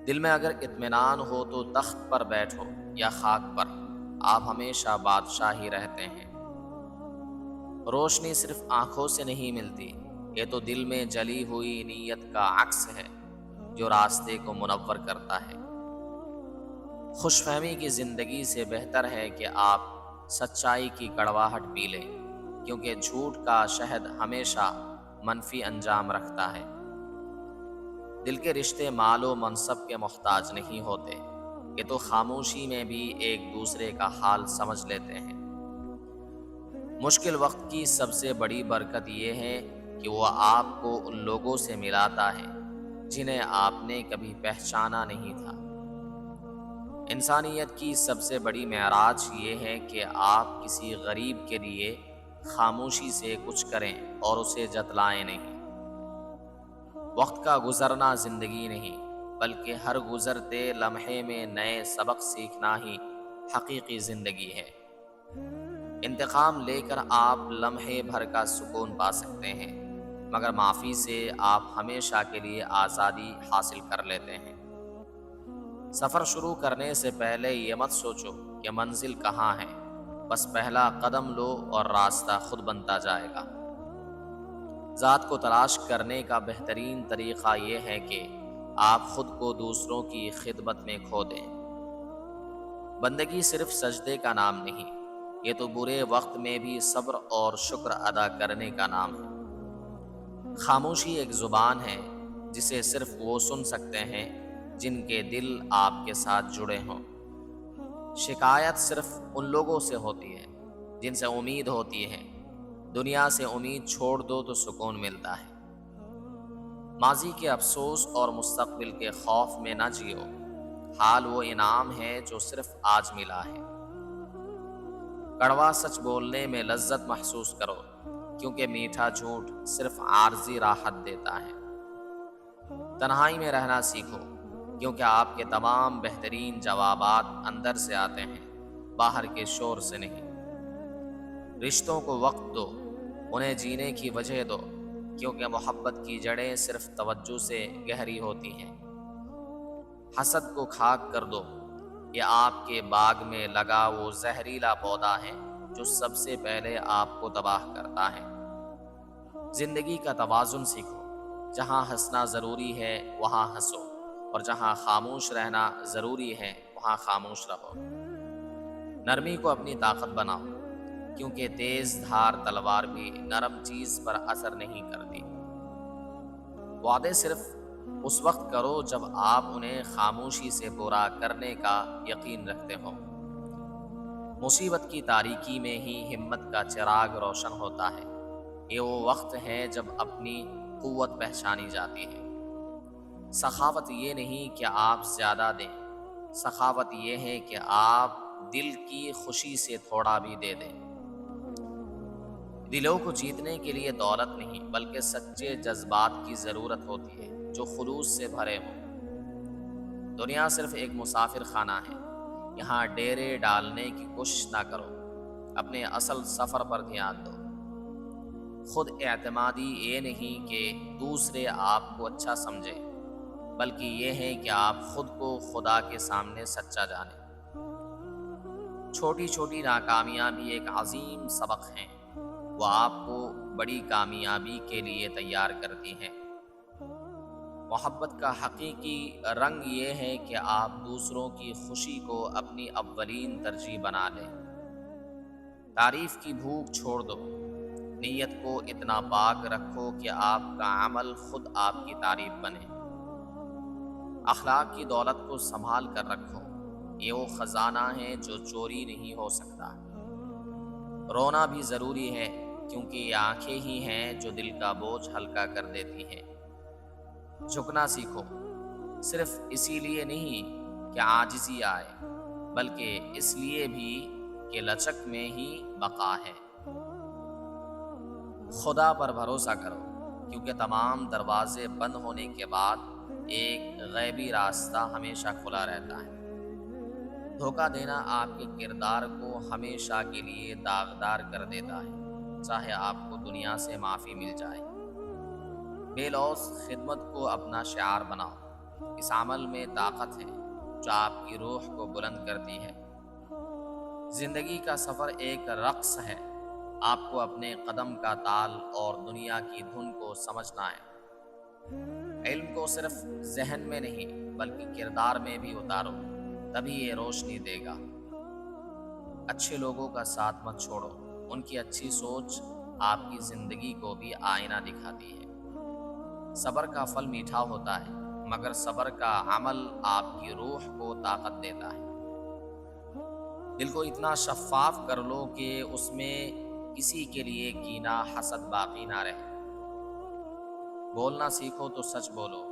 دل میں اگر اطمینان ہو تو تخت پر بیٹھو یا خاک پر، آپ ہمیشہ بادشاہ ہی رہتے ہیں۔ روشنی صرف آنکھوں سے نہیں ملتی، یہ تو دل میں جلی ہوئی نیت کا عکس ہے جو راستے کو منور کرتا ہے۔ خوش فہمی کی زندگی سے بہتر ہے کہ آپ سچائی کی کڑواہٹ پی لیں، کیونکہ جھوٹ کا شہد ہمیشہ منفی انجام رکھتا ہے۔ دل کے رشتے مال و منصب کے محتاج نہیں ہوتے، یہ تو خاموشی میں بھی ایک دوسرے کا حال سمجھ لیتے ہیں۔ مشکل وقت کی سب سے بڑی برکت یہ ہے کہ وہ آپ کو ان لوگوں سے ملاتا ہے جنہیں آپ نے کبھی پہچانا نہیں تھا۔ انسانیت کی سب سے بڑی معراج یہ ہے کہ آپ کسی غریب کے لیے خاموشی سے کچھ کریں اور اسے جتلائیں نہیں۔ وقت کا گزرنا زندگی نہیں، بلکہ ہر گزرتے لمحے میں نئے سبق سیکھنا ہی حقیقی زندگی ہے۔ انتقام لے کر آپ لمحے بھر کا سکون پا سکتے ہیں، مگر معافی سے آپ ہمیشہ کے لیے آزادی حاصل کر لیتے ہیں۔ سفر شروع کرنے سے پہلے یہ مت سوچو کہ منزل کہاں ہے، بس پہلا قدم لو اور راستہ خود بنتا جائے گا۔ ذات کو تلاش کرنے کا بہترین طریقہ یہ ہے کہ آپ خود کو دوسروں کی خدمت میں کھو دیں۔ بندگی صرف سجدے کا نام نہیں، یہ تو برے وقت میں بھی صبر اور شکر ادا کرنے کا نام ہے۔ خاموشی ایک زبان ہے جسے صرف وہ سن سکتے ہیں جن کے دل آپ کے ساتھ جڑے ہوں۔ شکایت صرف ان لوگوں سے ہوتی ہے جن سے امید ہوتی ہے۔ دنیا سے امید چھوڑ دو تو سکون ملتا ہے۔ ماضی کے افسوس اور مستقبل کے خوف میں نہ جیو، حال وہ انعام ہے جو صرف آج ملا ہے۔ کڑوا سچ بولنے میں لذت محسوس کرو، کیونکہ میٹھا جھوٹ صرف عارضی راحت دیتا ہے۔ تنہائی میں رہنا سیکھو، کیونکہ آپ کے تمام بہترین جوابات اندر سے آتے ہیں، باہر کے شور سے نہیں۔ رشتوں کو وقت دو، انہیں جینے کی وجہ دو، کیونکہ محبت کی جڑیں صرف توجہ سے گہری ہوتی ہیں۔ حسد کو خاک کر دو، یہ آپ کے باغ میں لگا وہ زہریلا پودا ہے جو سب سے پہلے آپ کو تباہ کرتا ہے۔ زندگی کا توازن سیکھو، جہاں ہنسنا ضروری ہے وہاں ہنسو، اور جہاں خاموش رہنا ضروری ہے وہاں خاموش رہو۔ نرمی کو اپنی طاقت بناؤ، کیونکہ تیز دھار تلوار بھی نرم چیز پر اثر نہیں کرتی۔ وعدے صرف اس وقت کرو جب آپ انہیں خاموشی سے پورا کرنے کا یقین رکھتے ہو۔ مصیبت کی تاریکی میں ہی ہمت کا چراغ روشن ہوتا ہے۔ یہ وہ وقت ہے جب اپنی قوت پہچانی جاتی ہے۔ سخاوت یہ نہیں کہ آپ زیادہ دیں، سخاوت یہ ہے کہ آپ دل کی خوشی سے تھوڑا بھی دے دیں۔ دلوں کو جیتنے کے لیے دولت نہیں، بلکہ سچے جذبات کی ضرورت ہوتی ہے جو خلوص سے بھرے ہوں۔ دنیا صرف ایک مسافر خانہ ہے، یہاں ڈیرے ڈالنے کی کوشش نہ کرو، اپنے اصل سفر پر دھیان دو۔ خود اعتمادی یہ نہیں کہ دوسرے آپ کو اچھا سمجھیں، بلکہ یہ ہے کہ آپ خود کو خدا کے سامنے سچا جانیں۔ چھوٹی چھوٹی ناکامیاں بھی ایک عظیم سبق ہیں، وہ آپ کو بڑی کامیابی کے لیے تیار کرتی ہیں۔ محبت کا حقیقی رنگ یہ ہے کہ آپ دوسروں کی خوشی کو اپنی اولین ترجیح بنا لیں۔ تعریف کی بھوک چھوڑ دو، نیت کو اتنا پاک رکھو کہ آپ کا عمل خود آپ کی تعریف بنے۔ اخلاق کی دولت کو سنبھال کر رکھو، یہ وہ خزانہ ہے جو چوری نہیں ہو سکتا۔ رونا بھی ضروری ہے، کیونکہ یہ آنکھیں ہی ہیں جو دل کا بوجھ ہلکا کر دیتی ہیں۔ جھکنا سیکھو، صرف اسی لیے نہیں کہ عاجزی آئے، بلکہ اس لیے بھی کہ لچک میں ہی بقا ہے۔ خدا پر بھروسہ کرو، کیونکہ تمام دروازے بند ہونے کے بعد ایک غیبی راستہ ہمیشہ کھلا رہتا ہے۔ دھوکہ دینا آپ کے کردار کو ہمیشہ کے لیے داغدار کر دیتا ہے، چاہے آپ کو دنیا سے معافی مل جائے۔ بے لوث خدمت کو اپنا شعار بناؤ، اس عمل میں طاقت ہے جو آپ کی روح کو بلند کرتی ہے۔ زندگی کا سفر ایک رقص ہے، آپ کو اپنے قدم کا تال اور دنیا کی دھن کو سمجھنا ہے۔ علم کو صرف ذہن میں نہیں بلکہ کردار میں بھی اتارو، تبھی یہ روشنی دے گا۔ اچھے لوگوں کا ساتھ مت چھوڑو، ان کی اچھی سوچ آپ کی زندگی کو بھی آئینہ دکھاتی ہے۔ صبر کا پھل میٹھا ہوتا ہے، مگر صبر کا عمل آپ کی روح کو طاقت دیتا ہے۔ دل کو اتنا شفاف کر لو کہ اس میں کسی کے لیے کینہ حسد باقی نہ رہے۔ بولنا سیکھو تو سچ بولو،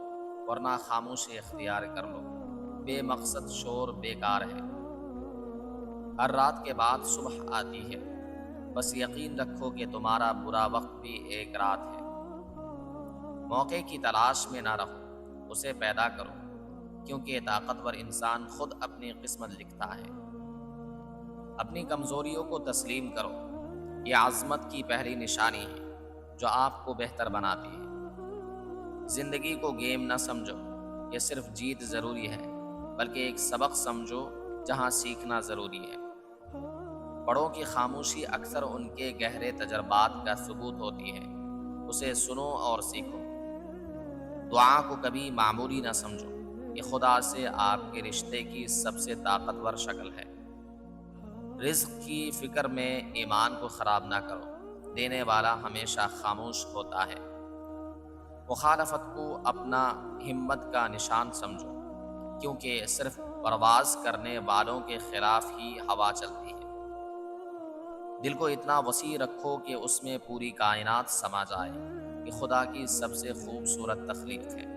ورنہ خاموشی اختیار کر لو۔ بے مقصد شور بیکار ہے۔ ہر رات کے بعد صبح آتی ہے، بس یقین رکھو کہ تمہارا برا وقت بھی ایک رات ہے۔ موقع کی تلاش میں نہ رہو، اسے پیدا کرو، کیونکہ طاقتور انسان خود اپنی قسمت لکھتا ہے۔ اپنی کمزوریوں کو تسلیم کرو، یہ عظمت کی پہلی نشانی ہے جو آپ کو بہتر بناتی ہے۔ زندگی کو گیم نہ سمجھو کہ صرف جیت ضروری ہے، بلکہ ایک سبق سمجھو جہاں سیکھنا ضروری ہے۔ بڑوں کی خاموشی اکثر ان کے گہرے تجربات کا ثبوت ہوتی ہے، اسے سنو اور سیکھو۔ دعا کو کبھی معمولی نہ سمجھو، یہ خدا سے آپ کے رشتے کی سب سے طاقتور شکل ہے۔ رزق کی فکر میں ایمان کو خراب نہ کرو، دینے والا ہمیشہ خاموش ہوتا ہے۔ مخالفت کو اپنا ہمت کا نشان سمجھو، کیونکہ صرف پرواز کرنے والوں کے خلاف ہی ہوا چلتی ہے۔ دل کو اتنا وسیع رکھو کہ اس میں پوری کائنات سما جائے، یہ خدا کی سب سے خوبصورت تخلیق ہے۔